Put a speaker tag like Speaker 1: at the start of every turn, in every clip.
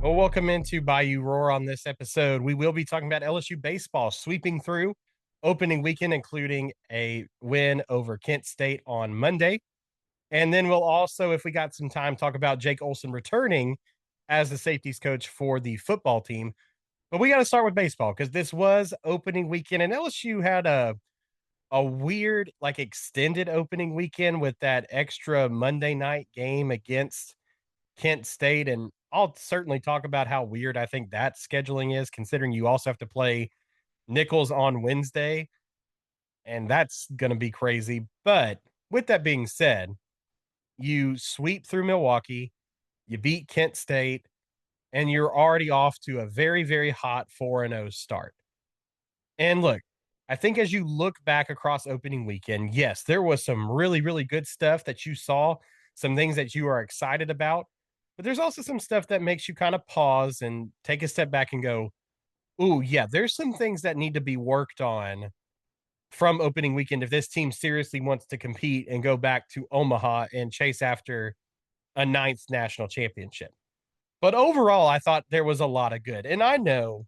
Speaker 1: Well, welcome into Bayou Roar on this episode. We will be talking about LSU baseball sweeping through opening weekend, including a win over Kent State on Monday. And then we'll also, if we got some time, talk about Jake Olsen returning as the safeties coach for the football team. But we got to start with baseball because this was opening weekend, and LSU had a weird, like extended opening weekend with that extra Monday night game against Kent State. And I'll certainly talk about how weird I think that scheduling is, considering you also have to play Nichols on Wednesday, and that's going to be crazy. But with that being said, you sweep through Milwaukee, you beat Kent State, and you're already off to a very, very hot 4-0 start. And look, I think as you look back across opening weekend, yes, there was some really, really good stuff that you saw, some things that you are excited about. But there's also some stuff that makes you kind of pause and take a step back and go, ooh, yeah, there's some things that need to be worked on from opening weekend if this team seriously wants to compete and go back to Omaha and chase after a ninth national championship. But overall, I thought there was a lot of good. And I know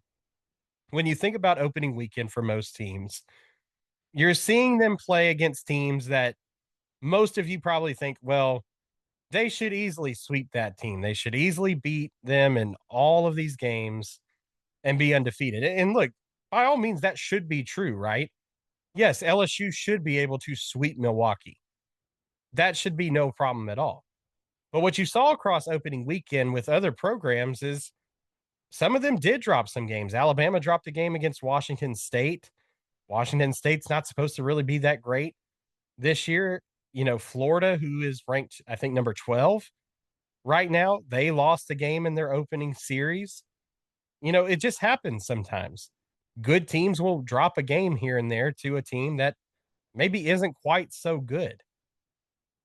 Speaker 1: when you think about opening weekend for most teams, you're seeing them play against teams that most of you probably think, well, they should easily sweep that team. They should easily beat them in all of these games and be undefeated. And look, by all means, that should be true, right? Yes, LSU should be able to sweep Milwaukee. That should be no problem at all. But what you saw across opening weekend with other programs is some of them did drop some games. Alabama dropped a game against Washington State. Washington State's not supposed to really be that great this year. Florida, who is ranked, I think, number 12 right now, they lost a game in their opening series. It just happens sometimes. Good teams will drop a game here and there to a team that maybe isn't quite so good.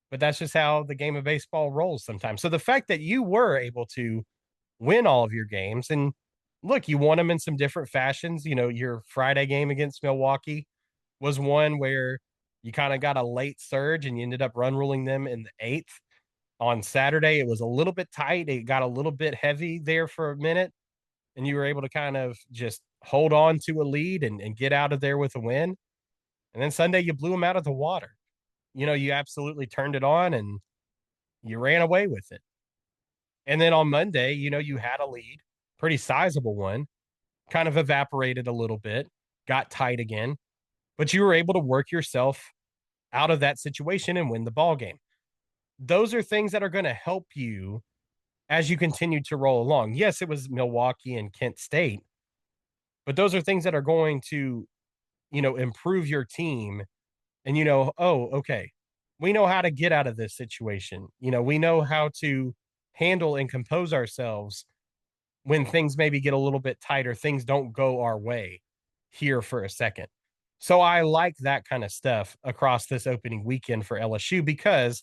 Speaker 1: But that's just how the game of baseball rolls sometimes. So the fact that you were able to win all of your games, and look, you won them in some different fashions. Your Friday game against Milwaukee was one where you kind of got a late surge and you ended up run ruling them in the eighth. On Saturday, it was a little bit tight. It got a little bit heavy there for a minute, and you were able to kind of just hold on to a lead and get out of there with a win. And then Sunday, you blew them out of the water. You absolutely turned it on and you ran away with it. And then on Monday, you had a lead, pretty sizable one, kind of evaporated a little bit, got tight again, but you were able to work yourself out of that situation and win the ball game. Those are things that are going to help you as you continue to roll along. Yes, it was Milwaukee and Kent State, but those are things that are going to, improve your team. And oh, okay, we know how to get out of this situation. We know how to handle and compose ourselves when things maybe get a little bit tighter, things don't go our way here for a second. So I like that kind of stuff across this opening weekend for LSU because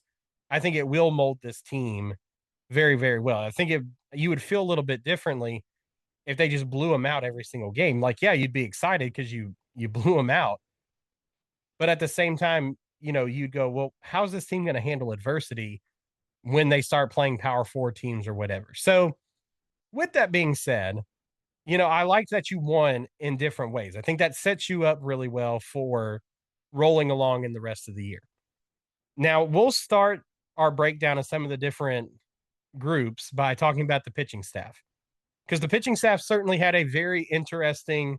Speaker 1: I think it will mold this team very, very well. I think you would feel a little bit differently if they just blew them out every single game. Like, yeah, you'd be excited because you blew them out. But at the same time, you'd go, well, how's this team going to handle adversity when they start playing power four teams or whatever? So with that being said, I like that you won in different ways. I think that sets you up really well for rolling along in the rest of the year. Now, we'll start our breakdown of some of the different groups by talking about the pitching staff, because the pitching staff certainly had a very interesting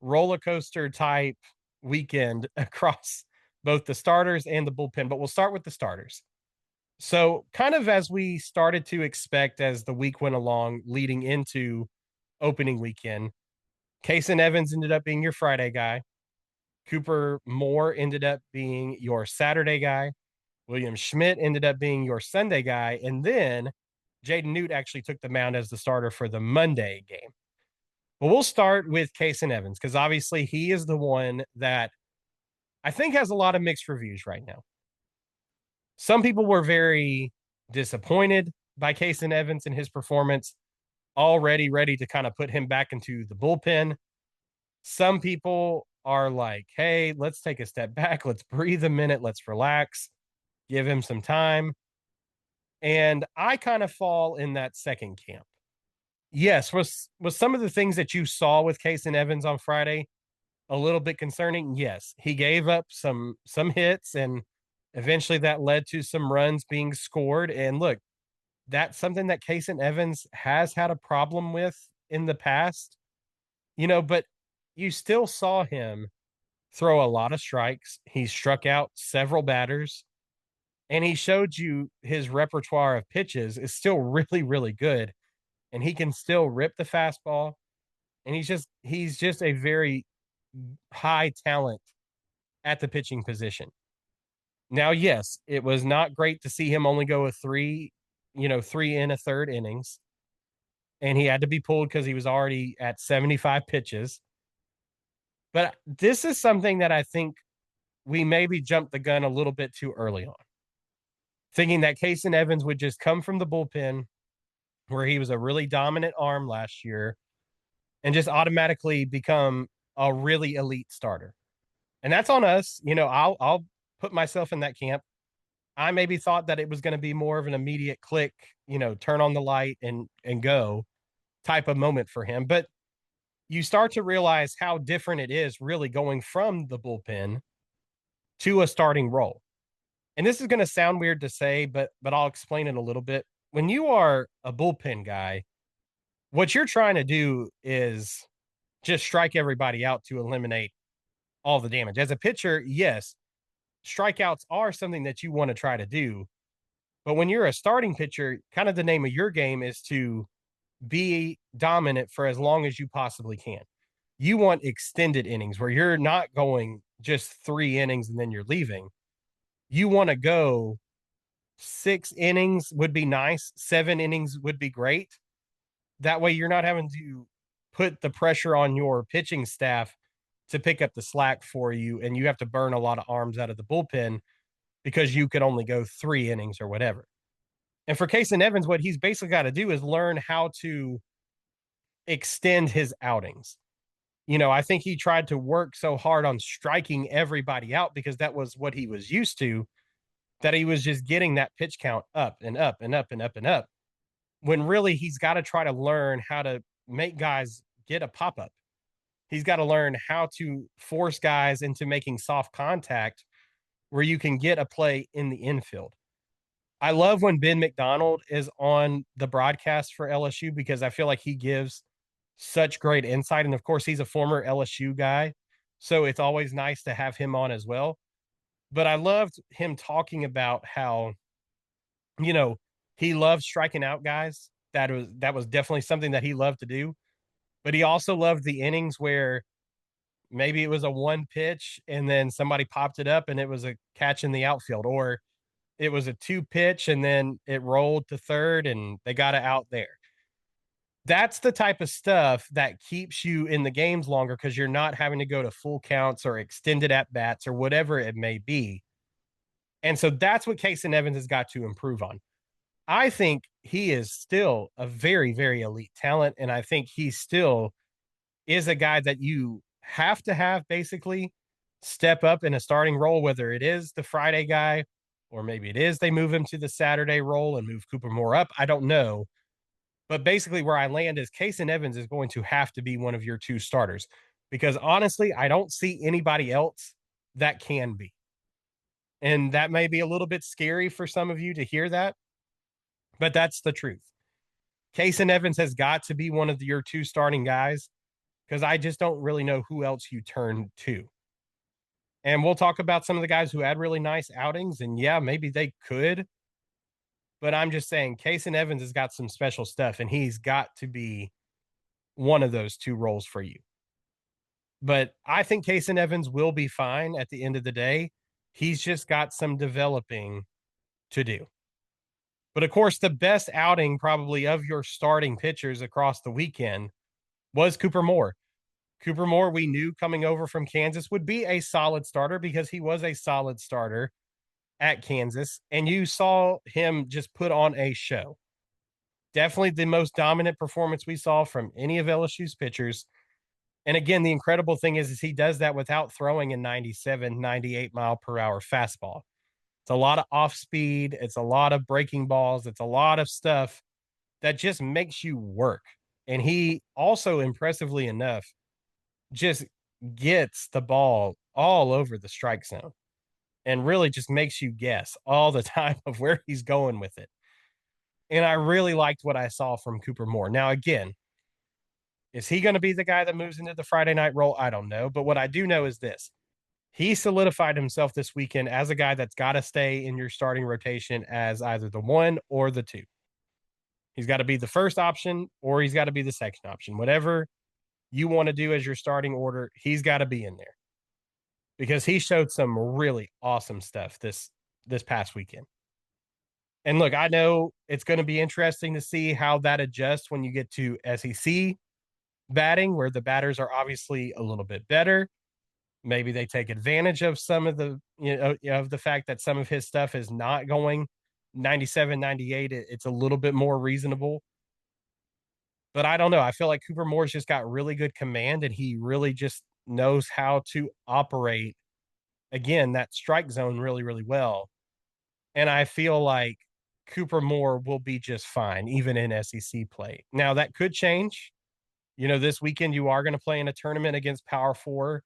Speaker 1: roller coaster type weekend across both the starters and the bullpen. But we'll start with the starters. So, kind of as we started to expect as the week went along, leading into opening weekend, Kason Evans ended up being your Friday guy. Cooper Moore ended up being your Saturday guy. William Schmidt ended up being your Sunday guy. And then Jaden Newt actually took the mound as the starter for the Monday game. But we'll start with Kason Evans because obviously he is the one that I think has a lot of mixed reviews right now. Some people were very disappointed by Kason Evans and his performance, already ready to kind of put him back into the bullpen. Some people are like, hey, let's take a step back. Let's breathe a minute. Let's relax, give him some time. And I kind of fall in that second camp. Yes, was some of the things that you saw with Kason Evans on Friday a little bit concerning? Yes. He gave up some hits, and eventually that led to some runs being scored. And look, that's something that Kason Evans has had a problem with in the past, but you still saw him throw a lot of strikes. He struck out several batters, and he showed you his repertoire of pitches is still really, really good. And he can still rip the fastball. And he's just a very high talent at the pitching position. Now, yes, it was not great to see him only go a three in a third innings, and he had to be pulled because he was already at 75 pitches. But this is something that I think we maybe jumped the gun a little bit too early on, thinking that Kason Evans would just come from the bullpen where he was a really dominant arm last year and just automatically become a really elite starter. And that's on us. I'll put myself in that camp. I maybe thought that it was going to be more of an immediate click, turn on the light and go type of moment for him. But you start to realize how different it is really going from the bullpen to a starting role. And this is going to sound weird to say, but I'll explain it a little bit. When you are a bullpen guy, what you're trying to do is just strike everybody out to eliminate all the damage. As a pitcher, yes, strikeouts are something that you want to try to do. But when you're a starting pitcher, kind of the name of your game is to be dominant for as long as you possibly can. You want extended innings where you're not going just 3 innings and then you're leaving. You want to go 6 innings would be nice. 7 innings would be great. That way you're not having to put the pressure on your pitching staff to pick up the slack for you, and you have to burn a lot of arms out of the bullpen because you could only go 3 innings or whatever. And for Kason Evans, what he's basically got to do is learn how to extend his outings. I think he tried to work so hard on striking everybody out because that was what he was used to, that he was just getting that pitch count up and up and up and up and up. When really he's got to try to learn how to make guys get a pop up. He's got to learn how to force guys into making soft contact where you can get a play in the infield. I love when Ben McDonald is on the broadcast for LSU because I feel like he gives such great insight. And of course, he's a former LSU guy. So it's always nice to have him on as well. But I loved him talking about how, you know, he loved striking out guys. That was definitely something that he loved to do. But he also loved the innings where maybe it was a one pitch and then somebody popped it up and it was a catch in the outfield, or it was a two pitch and then it rolled to third and they got it out there. That's the type of stuff that keeps you in the games longer because you're not having to go to full counts or extended at bats or whatever it may be. And so that's what Kason Evans has got to improve on. I think he is still a very, very elite talent. And I think he still is a guy that you have to have basically step up in a starting role, whether it is the Friday guy or maybe it is they move him to the Saturday role and move Cooper Moore up. I don't know. But basically, where I land is Kason Evans is going to have to be one of your two starters because honestly, I don't see anybody else that can be. And that may be a little bit scary for some of you to hear that, but that's the truth. Kason Evans has got to be one of your two starting guys because I just don't really know who else you turn to. And we'll talk about some of the guys who had really nice outings, and yeah, maybe they could. But I'm just saying, Kason Evans has got some special stuff, and he's got to be one of those two roles for you. But I think Kason Evans will be fine at the end of the day. He's just got some developing to do. But of course, the best outing probably of your starting pitchers across the weekend was Cooper Moore. Cooper Moore, we knew coming over from Kansas would be a solid starter because he was a solid starter at Kansas. And you saw him just put on a show. Definitely the most dominant performance we saw from any of LSU's pitchers. And again, the incredible thing is he does that without throwing a 97, 98 mile per hour fastball. It's a lot of off speed. It's a lot of breaking balls. It's a lot of stuff that just makes you work. And he also, impressively enough, just gets the ball all over the strike zone and really just makes you guess all the time of where he's going with it. And I really liked what I saw from Cooper Moore. Now, again, is he going to be the guy that moves into the Friday night role? I don't know. But what I do know is this: he solidified himself this weekend as a guy that's got to stay in your starting rotation as either the one or the two. He's got to be the first option or he's got to be the second option. Whatever you want to do as your starting order, he's got to be in there because he showed some really awesome stuff this past weekend. And look, I know it's going to be interesting to see how that adjusts when you get to SEC batting, where the batters are obviously a little bit better. Maybe they take advantage of some of the, of the fact that some of his stuff is not going 97, 98. It's a little bit more reasonable. But I don't know. I feel like Cooper Moore's just got really good command and he really just knows how to operate, again, that strike zone really, really well. And I feel like Cooper Moore will be just fine, even in SEC play. Now, that could change. This weekend you are going to play in a tournament against Power Four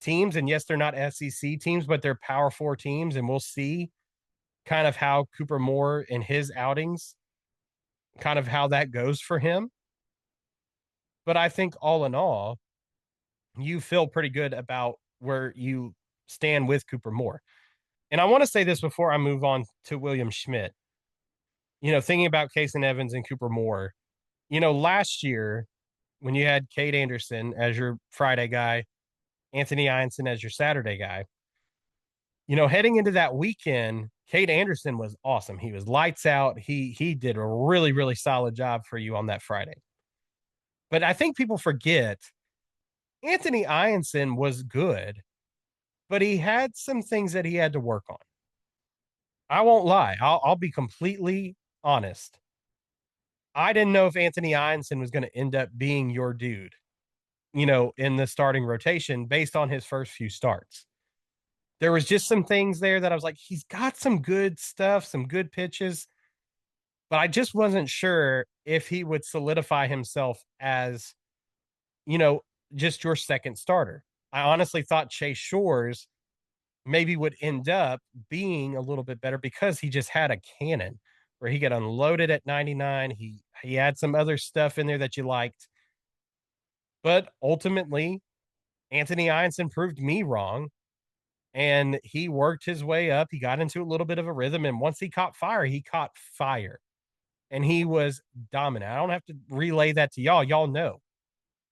Speaker 1: teams. And yes, they're not SEC teams, but they're Power Four teams. And we'll see kind of how Cooper Moore in his outings, kind of how that goes for him. But I think all in all, you feel pretty good about where you stand with Cooper Moore. And I want to say this before I move on to William Schmidt. Thinking about Kason Evans and Cooper Moore, last year when you had Cade Anderson as your Friday guy, Anthony Ianson as your Saturday guy, heading into that weekend, Cade Anderson was awesome. He was lights out. He did a really, really solid job for you on that Friday. But I think people forget Anthony Ianson was good, but he had some things that he had to work on. I won't lie. I'll be completely honest. I didn't know if Anthony Ianson was going to end up being your dude, in the starting rotation based on his first few starts. There was just some things there that I was like, he's got some good stuff, some good pitches, but I just wasn't sure if he would solidify himself as, you know, just your second starter. I honestly thought Chase Shores maybe would end up being a little bit better because he just had a cannon where he got unloaded at 99. He had some other stuff in there that you liked. But ultimately, Anthony Ianson proved me wrong and he worked his way up. He got into a little bit of a rhythm. And once he caught fire, he caught fire and he was dominant. I don't have to relay that to y'all. Y'all know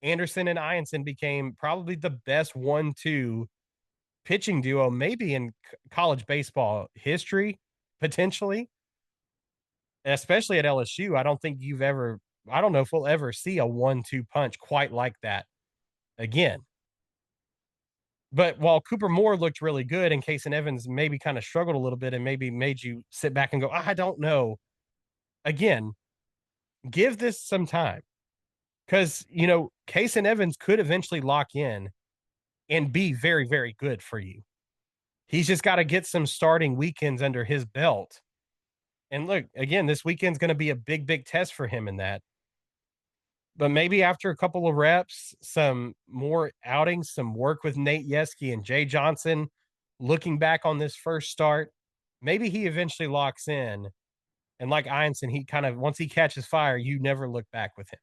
Speaker 1: Anderson and Ianson became probably the best 1-2 pitching duo, maybe in college baseball history, potentially, especially at LSU. I don't think I don't know if we'll ever see a 1-2 punch quite like that again. But while Cooper Moore looked really good and Kason Evans maybe kind of struggled a little bit and maybe made you sit back and go, I don't know. Again, give this some time because, Kason Evans could eventually lock in and be very, very good for you. He's just got to get some starting weekends under his belt. And look, again, this weekend's going to be a big, big test for him in that. But maybe after a couple of reps, some more outings, some work with Nate Yeski and Jay Johnson, looking back on this first start, maybe he eventually locks in. And like Ianson, he kind of, once he catches fire, you never look back with him.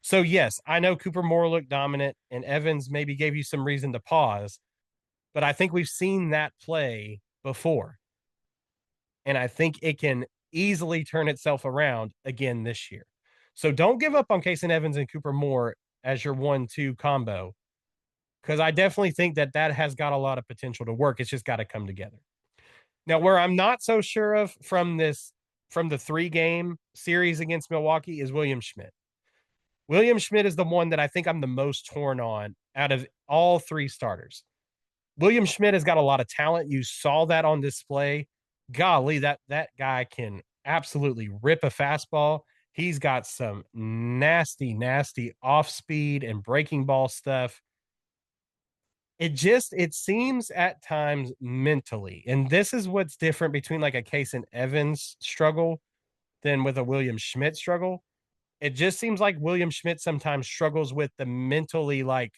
Speaker 1: So, yes, I know Cooper Moore looked dominant and Evans maybe gave you some reason to pause, but I think we've seen that play before. And I think it can easily turn itself around again this year. So don't give up on Kason Evans and Cooper Moore as your 1-2 combo, because I definitely think that has got a lot of potential to work. It's just got to come together. Now, where I'm not so sure of from the 3-game series against Milwaukee is William Schmidt. William Schmidt is the one that I think I'm the most torn on out of all 3 starters. William Schmidt has got a lot of talent. You saw that on display. Golly, that guy can absolutely rip a fastball. He's got some nasty, nasty off speed and breaking ball stuff. It seems at times mentally, and this is what's different between like a Kason Evans struggle than with a William Schmidt struggle. It just seems like William Schmidt sometimes struggles with the mentally like,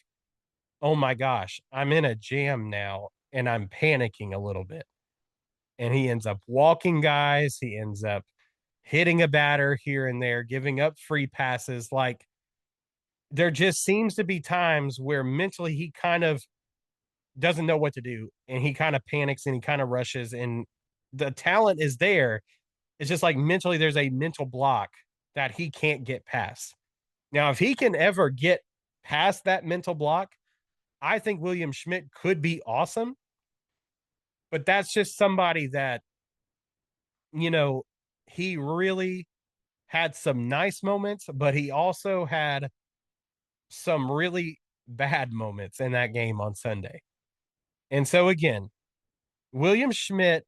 Speaker 1: oh my gosh, I'm in a jam now and I'm panicking a little bit. And he ends up walking guys. He ends up hitting a batter here and there, giving up free passes. Like there just seems to be times where mentally he kind of doesn't know what to do and he kind of panics and he kind of rushes and the talent is there. It's just like mentally there's a mental block that he can't get past. Now, if he can ever get past that mental block, I think William Schmidt could be awesome. But that's just somebody that, you know, he really had some nice moments, but he also had some really bad moments in that game on Sunday. And so, again, William Schmidt,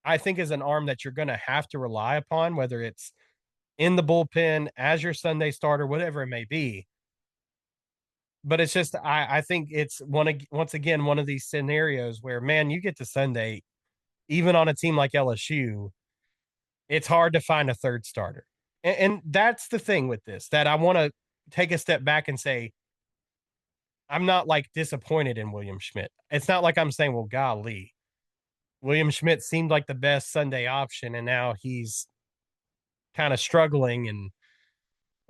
Speaker 1: I think, is an arm that you're going to have to rely upon, whether it's in the bullpen as your Sunday starter, whatever it may be. But it's just, I think it's once again, one of these scenarios where, man, you get to Sunday, even on a team like LSU, it's hard to find a third starter. And that's the thing with this that I want to take a step back and say, I'm not like disappointed in William Schmidt. It's not like I'm saying, well, golly, William Schmidt seemed like the best Sunday option, and now he's kind of struggling. And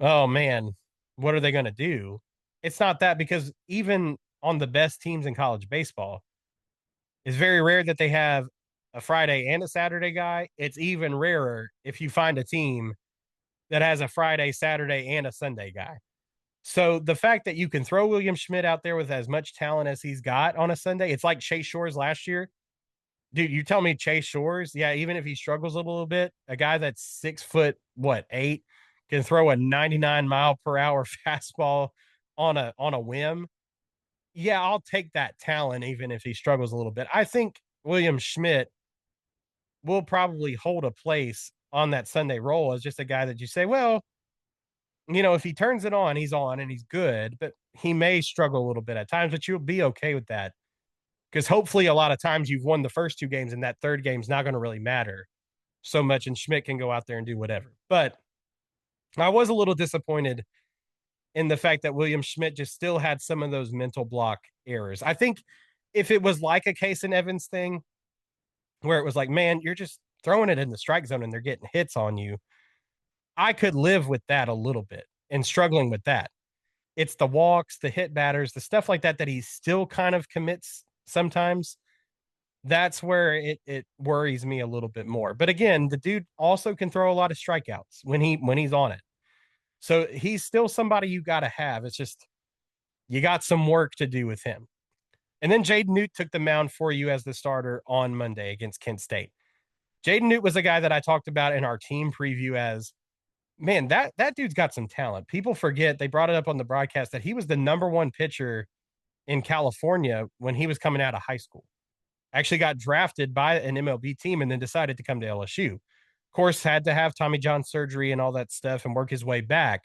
Speaker 1: oh man, what are they going to do? It's not that because even on the best teams in college baseball, it's very rare that they have a Friday and a Saturday guy. It's even rarer if you find a team that has a Friday, Saturday, and a Sunday guy. So the fact that you can throw William Schmidt out there with as much talent as he's got on a Sunday, it's like Chase Shores last year. Dude, you tell me Chase Shores, yeah, even if he struggles a little bit, a guy that's 6 foot, what, 8, can throw a 99-mile-per-hour fastball on a whim. Yeah, I'll take that talent even if he struggles a little bit. I think William Schmidt will probably hold a place on that Sunday roll as just a guy that you say, well, if he turns it on, he's on and he's good, but he may struggle a little bit at times, but you'll be okay with that because hopefully a lot of times you've won the first two games and that third game's not going to really matter so much and Schmidt can go out there and do whatever. But I was a little disappointed in the fact that William Schmidt just still had some of those mental block errors. I think if it was like a Case and Evans thing where it was like, man, you're just throwing it in the strike zone and they're getting hits on you, I could live with that a little bit and struggling with that. It's the walks, the hit batters, the stuff like that he still kind of commits sometimes. That's where it worries me a little bit more. But again, the dude also can throw a lot of strikeouts when he's on it. So he's still somebody you got to have. It's just you got some work to do with him. And then Jaden Newt took the mound for you as the starter on Monday against Kent State. Jaden Newt was a guy that I talked about in our team preview as, man, that dude's got some talent. People forget, they brought it up on the broadcast, that he was the number one pitcher in California when he was coming out of high school. Actually got drafted by an MLB team and then decided to come to LSU. Of course, had to have Tommy John surgery and all that stuff and work his way back.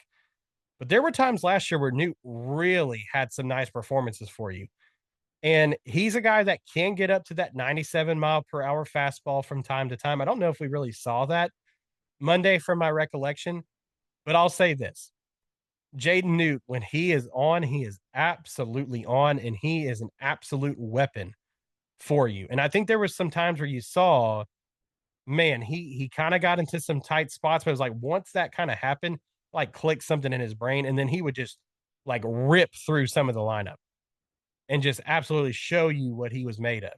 Speaker 1: But there were times last year where Newt really had some nice performances for you. And he's a guy that can get up to that 97-mile-per-hour fastball from time to time. I don't know if we really saw that Monday from my recollection, but I'll say this. Jaden Newt, when he is on, he is absolutely on, and he is an absolute weapon for you. And I think there was some times where you saw, man, he kind of got into some tight spots, but it was like once that kind of happened, like click something in his brain, and then he would just like rip through some of the lineup and just absolutely show you what he was made of.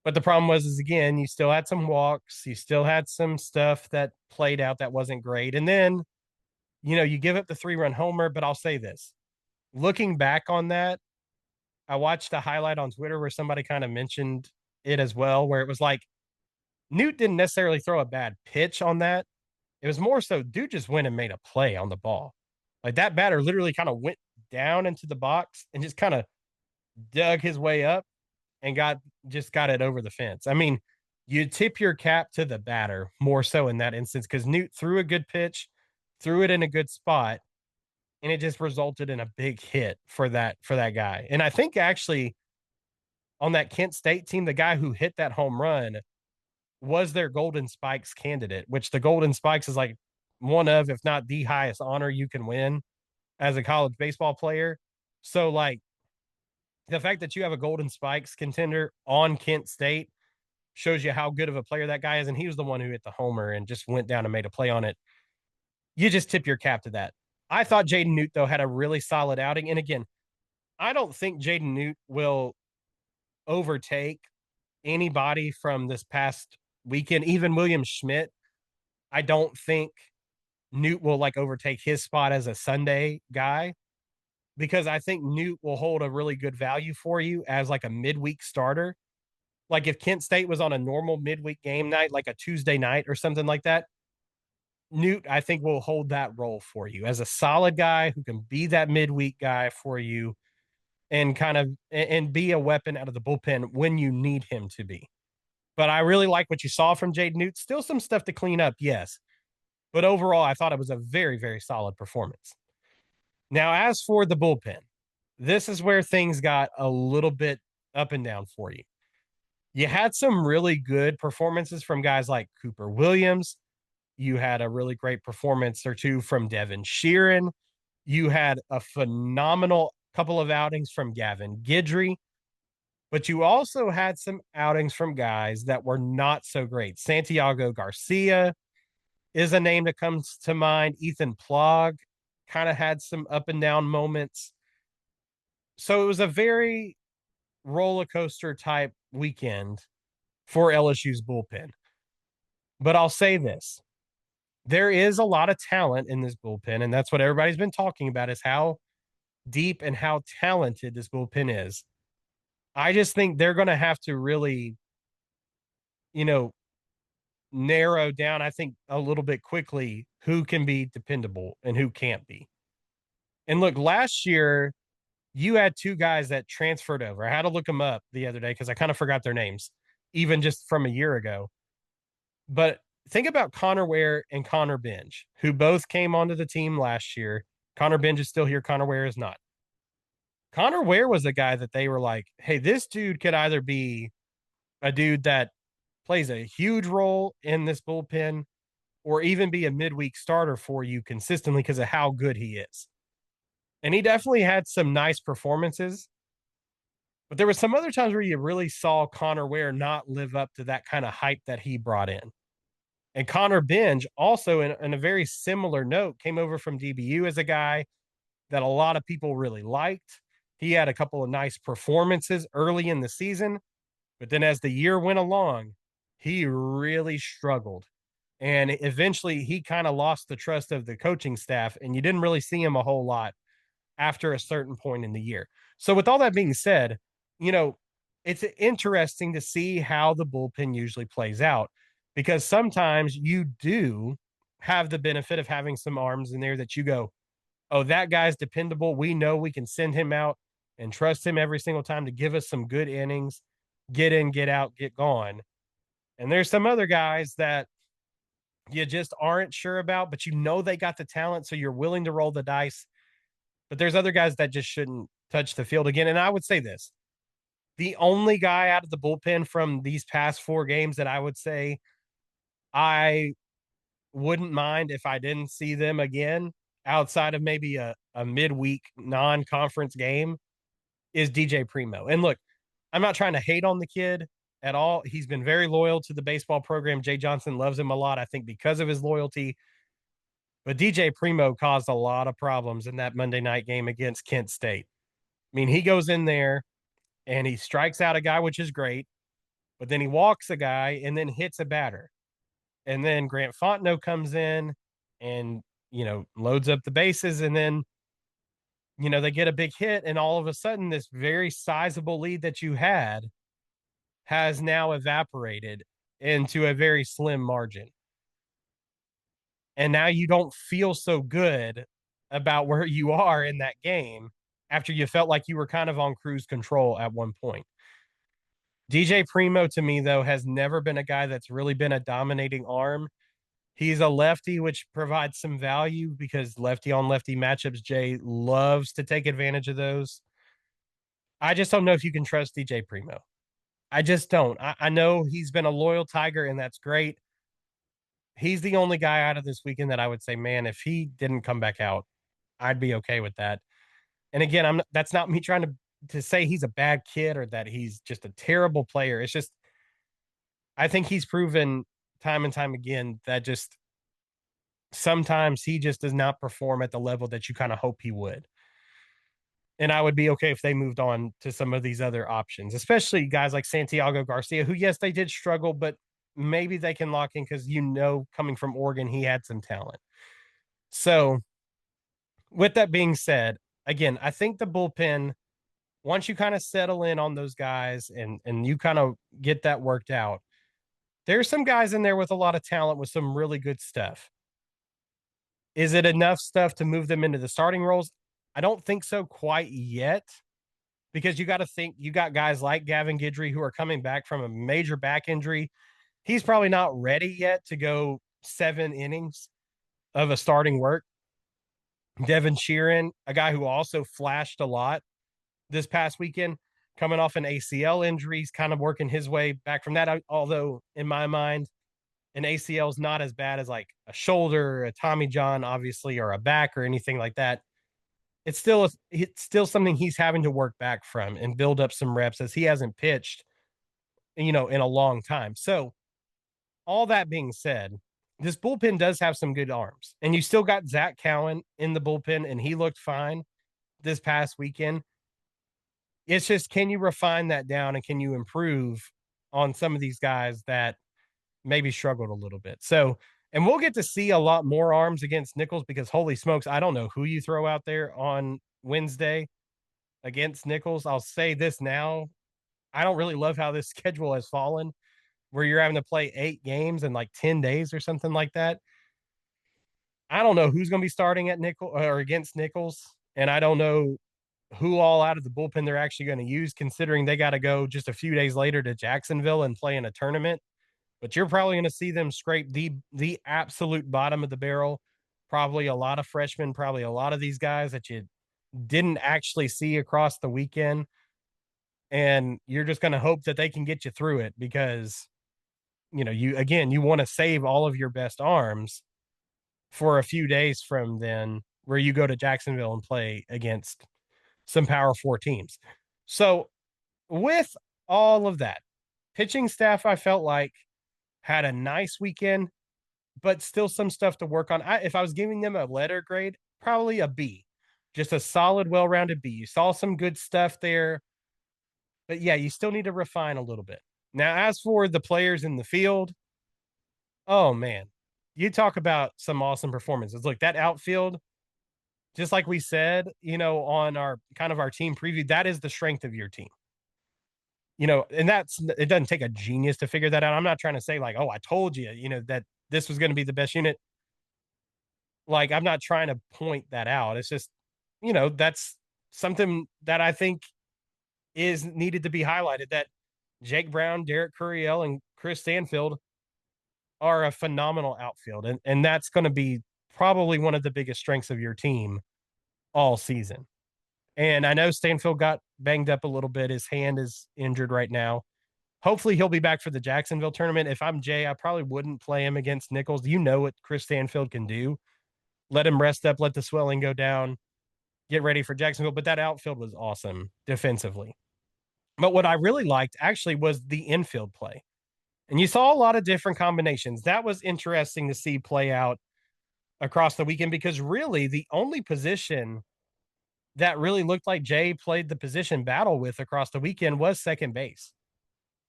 Speaker 1: But the problem was, is again, you still had some walks, you still had some stuff that played out that wasn't great. And then, you give up the 3-run homer, but I'll say this. Looking back on that, I watched a highlight on Twitter where somebody kind of mentioned it as well, where it was like Newt didn't necessarily throw a bad pitch on that. It was more so dude just went and made a play on the ball. Like that batter literally kind of went down into the box and just kind of dug his way up and got it over the fence. I mean, you tip your cap to the batter more so in that instance because Newt threw a good pitch, threw it in a good spot, and it just resulted in a big hit for that guy. And I think actually on that Kent State team, the guy who hit that home run was their Golden Spikes candidate, which the Golden Spikes is like one of, if not the highest honor you can win as a college baseball player. So, like, the fact that you have a Golden Spikes contender on Kent State shows you how good of a player that guy is. And he was the one who hit the homer and just went down and made a play on it. You just tip your cap to that. I thought Jaden Newt, though, had a really solid outing. And again, I don't think Jaden Newt will overtake anybody from this past weekend, even William Schmidt. I don't think Newt will like overtake his spot as a Sunday guy because I think Newt will hold a really good value for you as like a midweek starter. Like if Kent State was on a normal midweek game night, like a Tuesday night or something like that, Newt, I think, will hold that role for you as a solid guy who can be that midweek guy for you and kind of and be a weapon out of the bullpen when you need him to be. But I really like what you saw from Jade Newt. Still some stuff to clean up, yes. But overall, I thought it was a very, very solid performance. Now, as for the bullpen, this is where things got a little bit up and down for you. You had some really good performances from guys like Cooper Williams. You had a really great performance or two from Devin Sheeran. You had a phenomenal couple of outings from Gavin Guidry, but you also had some outings from guys that were not so great. Santiago Garcia is a name that comes to mind. Ethan Plog kind of had some up and down moments. So it was a very roller coaster type weekend for LSU's bullpen. But I'll say this, there is a lot of talent in this bullpen, and that's what everybody's been talking about is how deep and how talented this bullpen is. I just think they're going to have to really, you know, narrow down, I think, a little bit quickly who can be dependable and who can't be. And look, last year, you had two guys that transferred over. I had to look them up the other day because I kind of forgot their names, even just from a year ago. But think about Connor Ware and Connor Benj, who both came onto the team last year. Connor Benj is still here. Connor Ware is not. Connor Ware was a guy that they were like, hey, this dude could either be a dude that plays a huge role in this bullpen or even be a midweek starter for you consistently because of how good he is. And he definitely had some nice performances. But there were some other times where you really saw Connor Ware not live up to that kind of hype that he brought in. And Connor Benj, also in a very similar note, came over from DBU as a guy that a lot of people really liked. He had a couple of nice performances early in the season, but then as the year went along, he really struggled. And eventually he kind of lost the trust of the coaching staff, and you didn't really see him a whole lot after a certain point in the year. So, with all that being said, you know, it's interesting to see how the bullpen usually plays out because sometimes you do have the benefit of having some arms in there that you go, oh, that guy's dependable. We know we can send him out and trust him every single time to give us some good innings, get in, get out, get gone. And there's some other guys that you just aren't sure about, but you know they got the talent, so you're willing to roll the dice. But there's other guys that just shouldn't touch the field again. And I would say this, the only guy out of the bullpen from these past four games that I would say I wouldn't mind if I didn't see them again outside of maybe a midweek non-conference game is DJ Primo. And look, I'm not trying to hate on the kid at all. He's been very loyal to the baseball program. Jay Johnson loves him a lot, I think, because of his loyalty. But DJ Primo caused a lot of problems in that Monday night game against Kent State. I mean, he goes in there and he strikes out a guy, which is great, but then he walks a guy and then hits a batter. And then Grant Fontenot comes in and, loads up the bases. And then, they get a big hit. And all of a sudden, this very sizable lead that you had has now evaporated into a very slim margin. And now you don't feel so good about where you are in that game after you felt like you were kind of on cruise control at one point. DJ Primo, to me, though, has never been a guy that's really been a dominating arm. He's a lefty, which provides some value because lefty on lefty matchups, Jay loves to take advantage of those. I just don't know if you can trust DJ Primo. I just don't. I know he's been a loyal Tiger, and that's great. he's the only guy out of this weekend that I would say, man, if he didn't come back out, I'd be okay with that. And again, that's not me trying to say he's a bad kid or that he's just a terrible player. It's just I think he's proven time and time again that just sometimes he just does not perform at the level that you kind of hope he would. And I would be okay if they moved on to some of these other options, especially guys like Santiago Garcia, who, yes, they did struggle, but maybe they can lock in because, coming from Oregon, he had some talent. So, with that being said, again, I think the bullpen, once you kind of settle in on those guys and you kind of get that worked out, there's some guys in there with a lot of talent with some really good stuff. Is it enough stuff to move them into the starting roles? I don't think so quite yet because you got to think you got guys like Gavin Guidry who are coming back from a major back injury. He's probably not ready yet to go 7 innings of a starting work. Devin Sheeran, a guy who also flashed a lot this past weekend, coming off an ACL injury, he's kind of working his way back from that. Although, in my mind, an ACL is not as bad as like a shoulder, a Tommy John, obviously, or a back or anything like that. It's still something he's having to work back from and build up some reps as he hasn't pitched, in a long time. So, all that being said, this bullpen does have some good arms, and you still got Zach Cowan in the bullpen, and he looked fine this past weekend. It's just, can you refine that down and can you improve on some of these guys that maybe struggled a little bit? So, and we'll get to see a lot more arms against Nichols because holy smokes, I don't know who you throw out there on Wednesday against Nichols. I'll say this now. I don't really love how this schedule has fallen where you're having to play 8 games in like 10 days or something like that. I don't know who's going to be starting at Nichols or against Nichols. And I don't know who all out of the bullpen they're actually going to use, considering they got to go just a few days later to Jacksonville and play in a tournament. But you're probably going to see them scrape the absolute bottom of the barrel. Probably a lot of freshmen, probably a lot of these guys that you didn't actually see across the weekend. And you're just going to hope that they can get you through it because, you want to save all of your best arms for a few days from then where you go to Jacksonville and play against some Power Four teams. So, with all of that, pitching staff, I felt like had a nice weekend, but still some stuff to work on. If I was giving them a letter grade, probably a B, just a solid, well rounded B. You saw some good stuff there, but yeah, you still need to refine a little bit. Now, as for the players in the field, oh man, you talk about some awesome performances. Look, that outfield, just like we said, on our kind of our team preview, that is the strength of your team. And it doesn't take a genius to figure that out. I'm not trying to say like, oh, I told you, that this was going to be the best unit. Like, I'm not trying to point that out. It's just, that's something that I think is needed to be highlighted that Jake Brown, Derek Curiel, and Chris Stanfield are a phenomenal outfield. And that's going to be probably one of the biggest strengths of your team all season. And I know Stanfield got banged up a little bit. His hand is injured right now. Hopefully he'll be back for the Jacksonville tournament. If I'm Jay, I probably wouldn't play him against Nichols. You know what Chris Stanfield can do. Let him rest up, let the swelling go down, get ready for Jacksonville. But that outfield was awesome defensively. But what I really liked actually was the infield play. And you saw a lot of different combinations. That was interesting to see play out across the weekend because really the only position that really looked like Jay played the position battle with across the weekend was second base.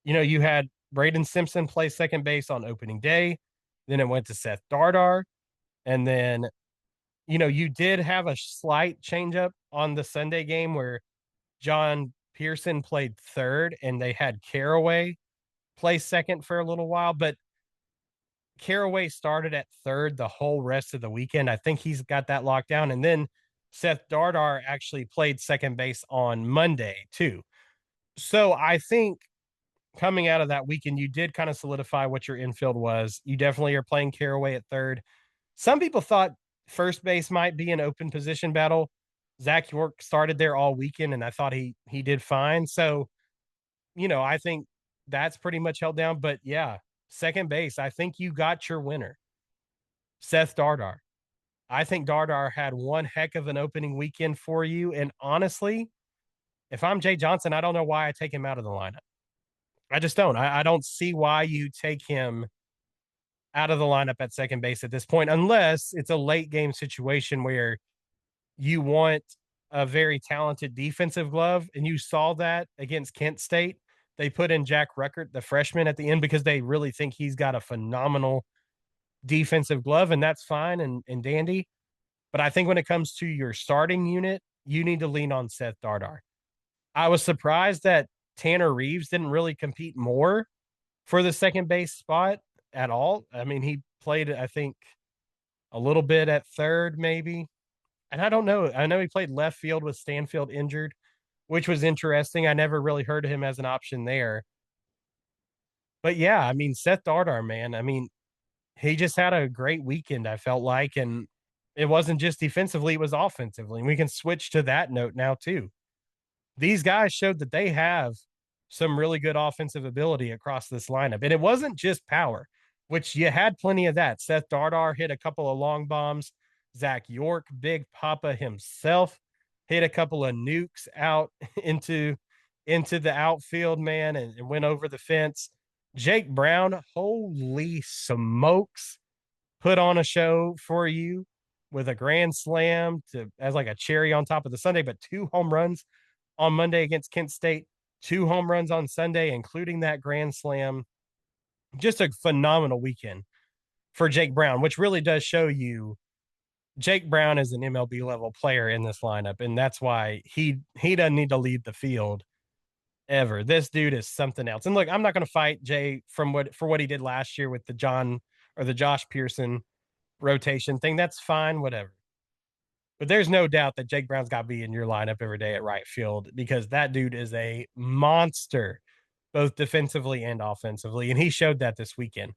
Speaker 1: You had Braden Simpson play second base on opening day. Then it went to Seth Dardar. And then, you did have a slight changeup on the Sunday game where John Pearson played third and they had Caraway play second for a little while. But Caraway started at third the whole rest of the weekend. I think he's got that locked down. And then Seth Dardar actually played second base on Monday, too. So I think coming out of that weekend, you did kind of solidify what your infield was. You definitely are playing Caraway at third. Some people thought first base might be an open position battle. Zach York started there all weekend, and I thought he did fine. So, I think that's pretty much held down. But yeah, second base, I think you got your winner. Seth Dardar. I think Dardar had one heck of an opening weekend for you. And honestly, if I'm Jay Johnson, I don't know why I take him out of the lineup. I just don't. I don't see why you take him out of the lineup at second base at this point, unless it's a late game situation where you want a very talented defensive glove. And you saw that against Kent State. They put in Jack Ruckert, the freshman, at the end because they really think he's got a phenomenal defensive glove, and that's fine and dandy. But I think when it comes to your starting unit, you need to lean on Seth Dardar. I was surprised that Tanner Reeves didn't really compete more for the second base spot at all. I mean, he played, I think, a little bit at third, maybe. And I don't know. I know he played left field with Stanfield injured, which was interesting. I never really heard of him as an option there. But yeah, I mean, Seth Dardar, man. I mean, he just had a great weekend, I felt like. And it wasn't just defensively, it was offensively. And we can switch to that note now, too. These guys showed that they have some really good offensive ability across this lineup. And it wasn't just power, which you had plenty of that. Seth Dardar hit a couple of long bombs. Zach York, Big Papa himself, hit a couple of nukes out into the outfield, man, and went over the fence. Jake Brown, holy smokes, put on a show for you with a grand slam to as like a cherry on top of the Sunday, but 2 home runs on Monday against Kent State, 2 home runs on Sunday, including that grand slam. Just a phenomenal weekend for Jake Brown, which really does show you Jake Brown is an MLB level player in this lineup, and that's why he doesn't need to lead the field ever. This dude is something else. And look, I'm not going to fight Jay for what he did last year with the Josh Pearson rotation thing. That's fine, whatever. But there's no doubt that Jake Brown's got to be in your lineup every day at right field because that dude is a monster, both defensively and offensively. And he showed that this weekend.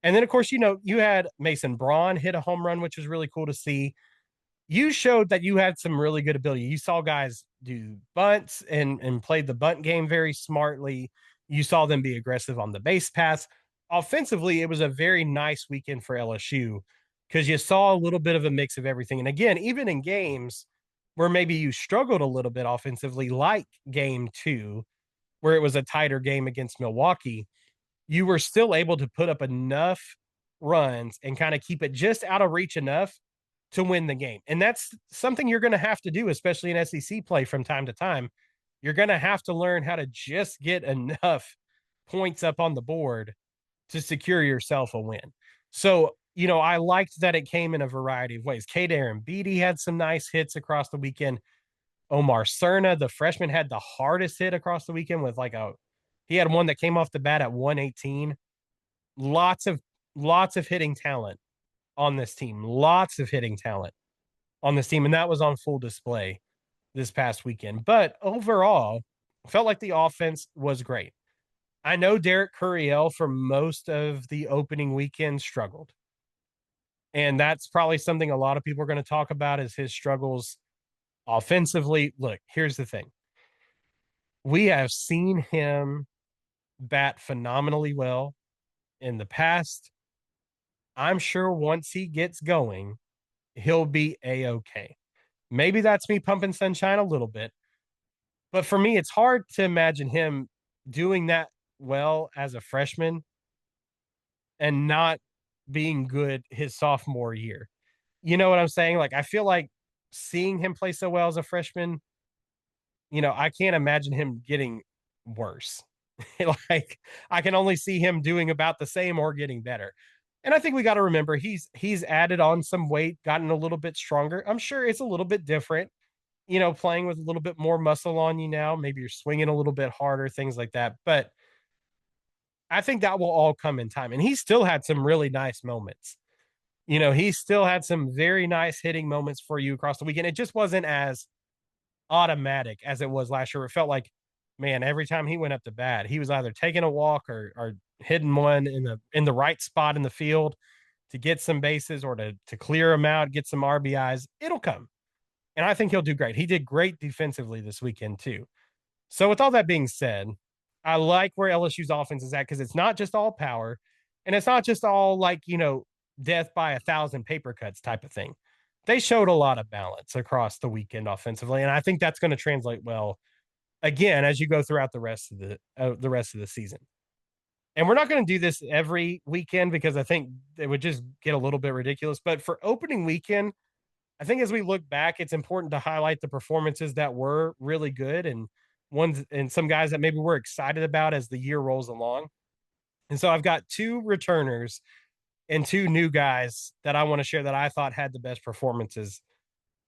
Speaker 1: And then, of course, you had Mason Braun hit a home run, which was really cool to see. You showed that you had some really good ability. You saw guys do bunts and played the bunt game very smartly. You saw them be aggressive on the base pass. Offensively, it was a very nice weekend for LSU because you saw a little bit of a mix of everything. And again, even in games where maybe you struggled a little bit offensively, like game 2, where it was a tighter game against Milwaukee, you were still able to put up enough runs and kind of keep it just out of reach enough to win the game. And that's something you're going to have to do, especially in SEC play from time to time. You're going to have to learn how to just get enough points up on the board to secure yourself a win. So, I liked that it came in a variety of ways. Kade Aaron Beatty had some nice hits across the weekend. Omar Cerna, the freshman, had the hardest hit across the weekend with he had one that came off the bat at 118. Lots of hitting talent on this team. Lots of hitting talent on this team. And that was on full display this past weekend. But overall, felt like the offense was great. I know Derek Curiel for most of the opening weekend struggled. And that's probably something a lot of people are going to talk about is his struggles offensively. Look, here's the thing. We have seen him bat phenomenally well in the past. I'm sure once he gets going, he'll be a-okay. Maybe that's me pumping sunshine a little bit. But for me, it's hard to imagine him doing that well as a freshman and not being good his sophomore year. You know what I'm saying? Like, I feel like seeing him play so well as a freshman, I can't imagine him getting worse. Like, I can only see him doing about the same or getting better. And I think we got to remember he's added on some weight, gotten a little bit stronger. I'm sure it's a little bit different, playing with a little bit more muscle on you now. Maybe you're swinging a little bit harder, things like that. But I think that will all come in time. And he still had some really nice moments. He still had some very nice hitting moments for you across the weekend. It just wasn't as automatic as it was last year. It felt like, man, every time he went up to bat, he was either taking a walk or hitting one in the right spot in the field to get some bases or to clear them out, get some RBIs. It'll come. And I think he'll do great. He did great defensively this weekend, too. So, with all that being said, I like where LSU's offense is at because it's not just all power and it's not just all death by a thousand paper cuts type of thing. They showed a lot of balance across the weekend offensively, and I think that's going to translate well again as you go throughout the rest of the season. And we're not going to do this every weekend because I think it would just get a little bit ridiculous. But for opening weekend, I think as we look back, it's important to highlight the performances that were really good and ones and some guys that maybe we're excited about as the year rolls along. And so I've got two returners and two new guys that I want to share that I thought had the best performances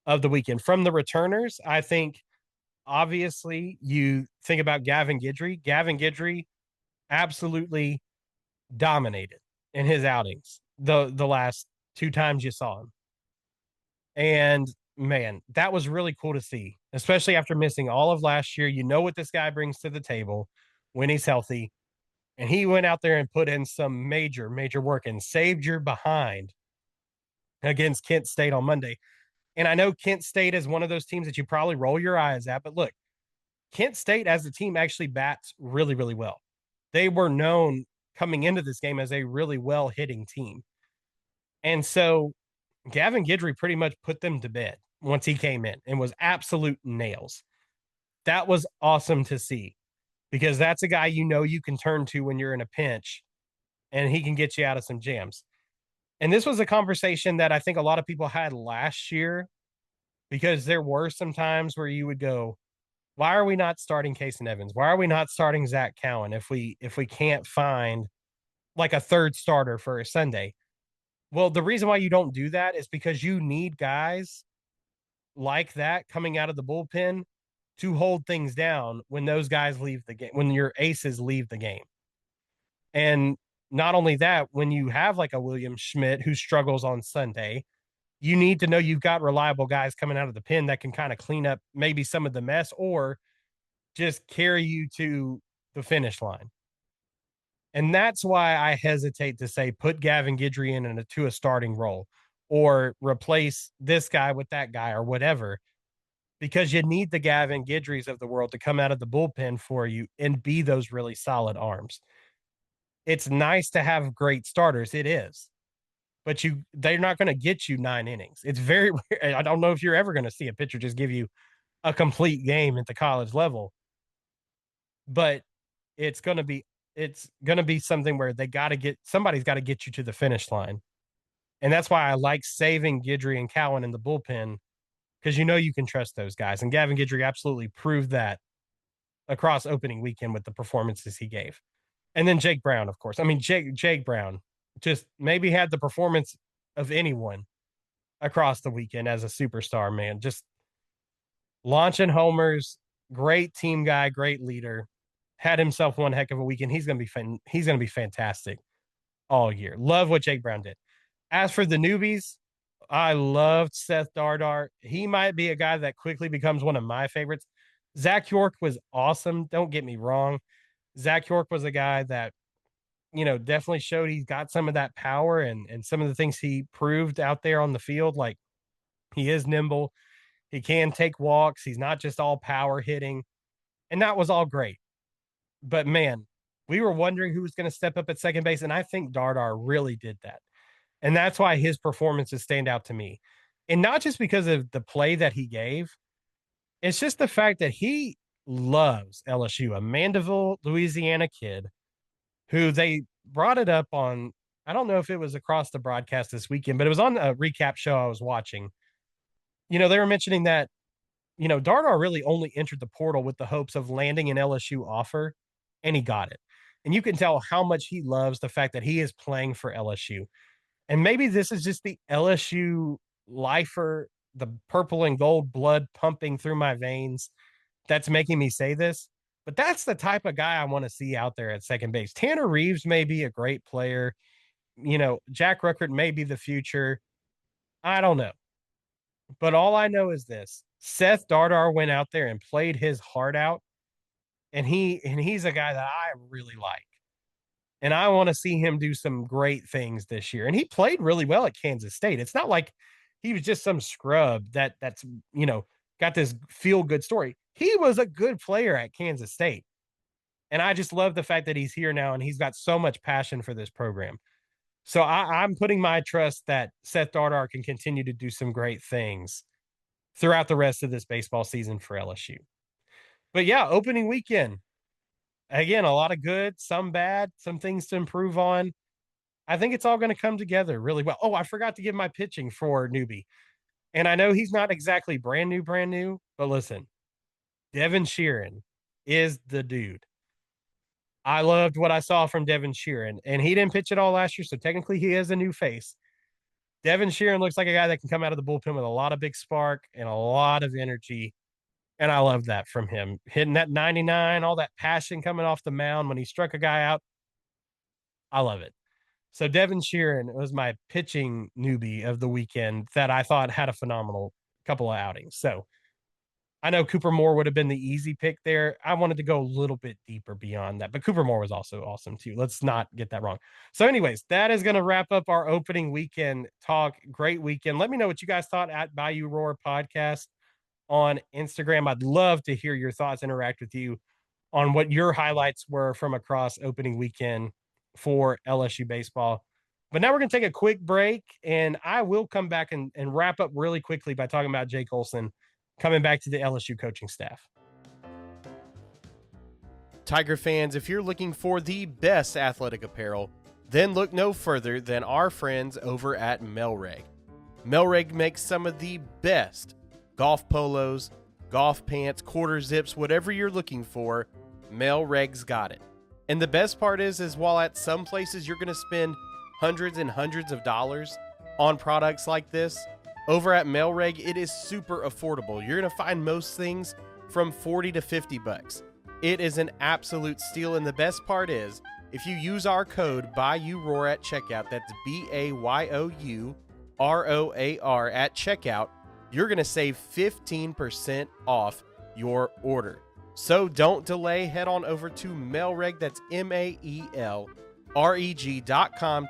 Speaker 1: of the weekend. From the returners, I think obviously you think about Gavin Guidry. Gavin Guidry absolutely dominated in his outings the last two times you saw him. And man, that was really cool to see, especially after missing all of last year. You know what this guy brings to the table when he's healthy. And he went out there and put in some major, major work and saved your behind against Kent State on Monday. And I know Kent State is one of those teams that you probably roll your eyes at, but look, Kent State as a team actually bats really, really well. They were known coming into this game as a really well hitting team. And so Gavin Guidry pretty much put them to bed once he came in and was absolute nails. That was awesome to see because that's a guy you know you can turn to when you're in a pinch and he can get you out of some jams. And this was a conversation that I think a lot of people had last year because there were some times where you would go, why are we not starting Kason Evans? Why are we not starting Zach Cowan if we can't find like a third starter for a Sunday? Well, the reason why you don't do that is because you need guys like that coming out of the bullpen to hold things down when those guys leave the game, when your aces leave the game. And not only that, when you have like a William Schmidt who struggles on Sunday, you need to know you've got reliable guys coming out of the pen that can kind of clean up maybe some of the mess or just carry you to the finish line. And that's why I hesitate to say put Gavin Guidry to a starting role or replace this guy with that guy or whatever, because you need the Gavin Guidrys of the world to come out of the bullpen for you and be those really solid arms. It's nice to have great starters. It is. But they're not going to get you 9 innings. It's very I don't know if you're ever going to see a pitcher just give you a complete game at the college level. But it's going to be something where somebody's got to get you to the finish line. And that's why I like saving Guidry and Cowan in the bullpen because you know you can trust those guys. And Gavin Guidry absolutely proved that across opening weekend with the performances he gave. And then Jake Brown, of course. I mean, Jake Brown just maybe had the performance of anyone across the weekend as a superstar, man. Just launching homers, great team guy, great leader. Had himself one heck of a weekend. He's going to be fantastic all year. Love what Jake Brown did. As for the newbies, I loved Seth Dardar. He might be a guy that quickly becomes one of my favorites. Zach York was awesome. Don't get me wrong. Zach York was a guy that, definitely showed he's got some of that power and some of the things he proved out there on the field. Like he is nimble. He can take walks. He's not just all power hitting. And that was all great. But man, we were wondering who was going to step up at second base. And I think Dardar really did that. And that's why his performances stand out to me. And not just because of the play that he gave, it's just the fact that he loves LSU, a Mandeville, Louisiana kid who they brought it up on. I don't know if it was across the broadcast this weekend, but it was on a recap show I was watching. They were mentioning that, Dardar really only entered the portal with the hopes of landing an LSU offer, and he got it. And you can tell how much he loves the fact that he is playing for LSU. And maybe this is just the LSU lifer, the purple and gold blood pumping through my veins that's making me say this. But that's the type of guy I want to see out there at second base. Tanner Reeves may be a great player. Jack Ruckert may be the future. I don't know. But all I know is this. Seth Dardar went out there and played his heart out. And he's a guy that I really like. And I want to see him do some great things this year. And he played really well at Kansas State. It's not like he was just some scrub that's got this feel good story. He was a good player at Kansas State. And I just love the fact that he's here now and he's got so much passion for this program. So I'm putting my trust that Seth Dardar can continue to do some great things throughout the rest of this baseball season for LSU. But yeah, opening weekend. Again, a lot of good, some bad, some things to improve on. I think it's all going to come together really well. Oh, I forgot to give my pitching for newbie. And I know he's not exactly brand new, but listen, Devin Sheeran is the dude. I loved what I saw from Devin Sheeran, and he didn't pitch at all last year, so technically he is a new face. Devin Sheeran looks like a guy that can come out of the bullpen with a lot of big spark and a lot of energy, and I love that from him. Hitting that 99, all that passion coming off the mound when he struck a guy out. I love it. So Devin Sheeran was my pitching newbie of the weekend that I thought had a phenomenal couple of outings. So I know Cooper Moore would have been the easy pick there. I wanted to go a little bit deeper beyond that, but Cooper Moore was also awesome too. Let's not get that wrong. So, anyways, that is going to wrap up our opening weekend talk. Great weekend. Let me know what you guys thought at Bayou Roar Podcast on Instagram. I'd love to hear your thoughts, interact with you on what your highlights were from across opening weekend for LSU baseball. But now we're going to take a quick break, and I will come back and wrap up really quickly by talking about Jake Olsen coming back to the LSU coaching staff. Tiger fans, if you're looking for the best athletic apparel, then look no further than our friends over at Melreg. Melreg makes some of the best golf polos, golf pants, quarter zips, whatever you're looking for, Melreg's got it. And the best part is while at some places you're going to spend hundreds and hundreds of dollars on products like this, over at Melreg, it is super affordable. You're going to find most things from 40 to 50 bucks. It is an absolute steal, and the best part is, if you use our code BAYOUROAR at checkout, that's BAYOUROAR at checkout, you're going to save 15% off your order. So don't delay, head on over to Melreg, that's MELREG.com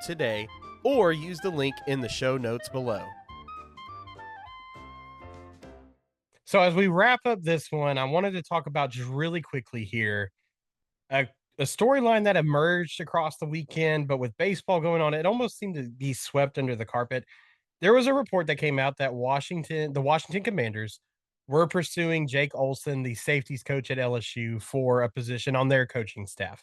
Speaker 1: today, or use the link in the show notes below. So as we wrap up this one, I wanted to talk about just really quickly here a storyline that emerged across the weekend, but with baseball going on, it almost seemed to be swept under the carpet. There was a report that came out that the Washington Commanders were pursuing Jake Olsen, the safeties coach at LSU, for a position on their coaching staff.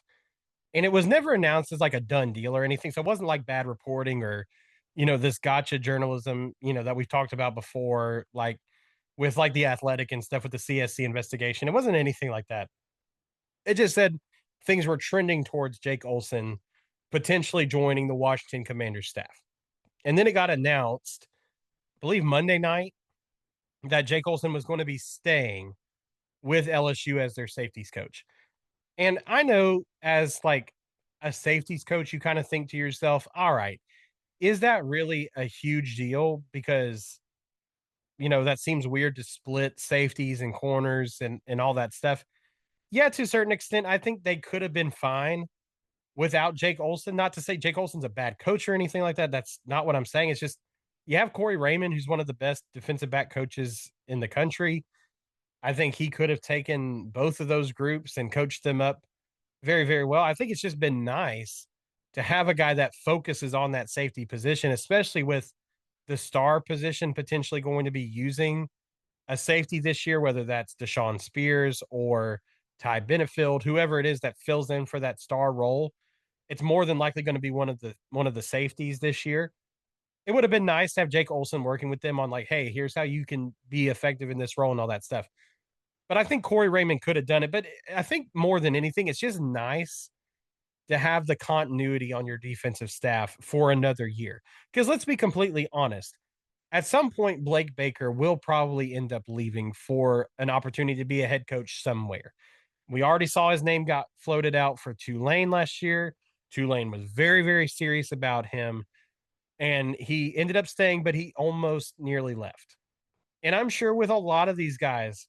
Speaker 1: And it was never announced as like a done deal or anything. So it wasn't like bad reporting or, this gotcha journalism, that we've talked about before, like with like the Athletic and stuff with the CSC investigation. It wasn't anything like that. It just said things were trending towards Jake Olsen potentially joining the Washington Commanders staff. And then it got announced, I believe Monday night, that Jake Olsen was going to be staying with LSU as their safeties coach. And I know as like a safeties coach, you kind of think to yourself, all right, is that really a huge deal? Because, that seems weird to split safeties and corners and all that stuff. Yeah, to a certain extent, I think they could have been fine without Jake Olsen. Not to say Jake Olsen's a bad coach or anything like that. That's not what I'm saying. It's just you have Corey Raymond, who's one of the best defensive back coaches in the country. I think he could have taken both of those groups and coached them up very, very well. I think it's just been nice to have a guy that focuses on that safety position, especially with the star position potentially going to be using a safety this year, whether that's Deshaun Spears or Ty Benefield, whoever it is that fills in for that star role. It's more than likely going to be one of the safeties this year. It would have been nice to have Jake Olsen working with them on like, hey, here's how you can be effective in this role and all that stuff. But I think Corey Raymond could have done it. But I think more than anything, it's just nice to have the continuity on your defensive staff for another year. Because let's be completely honest. At some point, Blake Baker will probably end up leaving for an opportunity to be a head coach somewhere. We already saw his name got floated out for Tulane last year. Tulane was very, very serious about him. And he ended up staying, but he almost nearly left. And I'm sure with a lot of these guys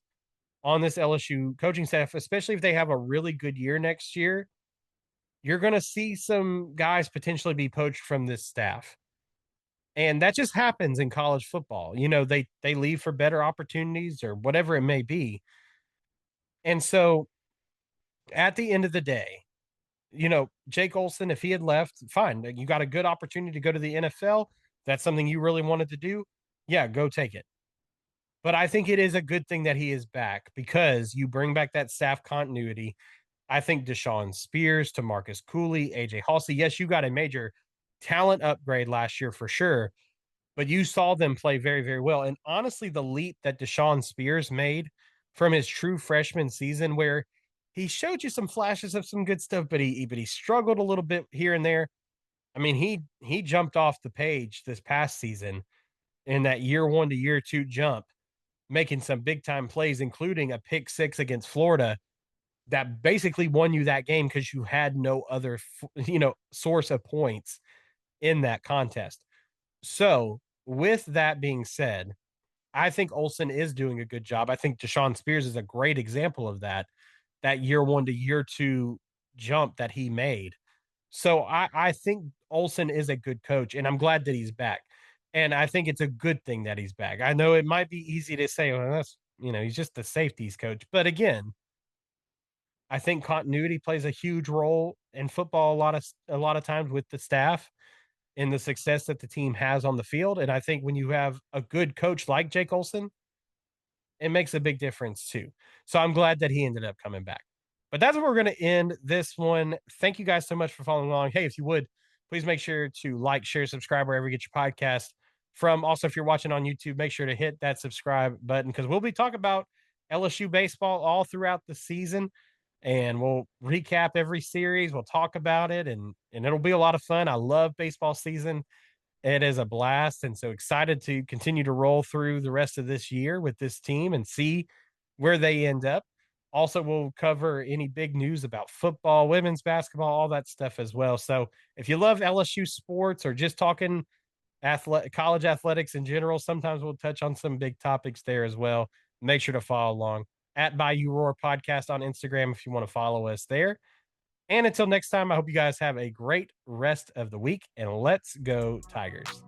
Speaker 1: on this LSU coaching staff, especially if they have a really good year next year, you're going to see some guys potentially be poached from this staff. And that just happens in college football. They leave for better opportunities or whatever it may be. And so at the end of the day, Jake Olsen, if he had left, fine. You got a good opportunity to go to the NFL. That's something you really wanted to do. Yeah, go take it. But I think it is a good thing that he is back because you bring back that staff continuity. I think Deshaun Spears, to Marcus Cooley, AJ Halsey. Yes, you got a major talent upgrade last year for sure, but you saw them play very, very well. And honestly, the leap that Deshaun Spears made from his true freshman season, where he showed you some flashes of some good stuff, but he struggled a little bit here and there. I mean, he jumped off the page this past season in that year one to year two jump, making some big time plays, including a pick six against Florida that basically won you that game because you had no other source of points in that contest. So, with that being said, I think Olsen is doing a good job. I think Deshaun Spears is a great example of that year one to year two jump that he made. So I think Olsen is a good coach, and I'm glad that he's back. And I think it's a good thing that he's back. I know it might be easy to say, well, that's he's just the safeties coach. But again, I think continuity plays a huge role in football a lot of times with the staff in the success that the team has on the field. And I think when you have a good coach like Jake Olsen, it makes a big difference too. So I'm glad that he ended up coming back. But that's where we're going to end this one. Thank you guys so much for following along. Hey, if you would, please make sure to like, share, subscribe wherever you get your podcast from. Also, if you're watching on YouTube, make sure to hit that subscribe button because we'll be talking about LSU baseball all throughout the season. And we'll recap every series. We'll talk about it, and it'll be a lot of fun. I love baseball season. It is a blast, and so excited to continue to roll through the rest of this year with this team and see where they end up. Also, we'll cover any big news about football, women's basketball, all that stuff as well. So, if you love LSU sports or just talking college athletics in general, sometimes we'll touch on some big topics there as well. Make sure to follow along at Bayou Roar Podcast on Instagram if you want to follow us there. And until next time, I hope you guys have a great rest of the week, and let's go Tigers.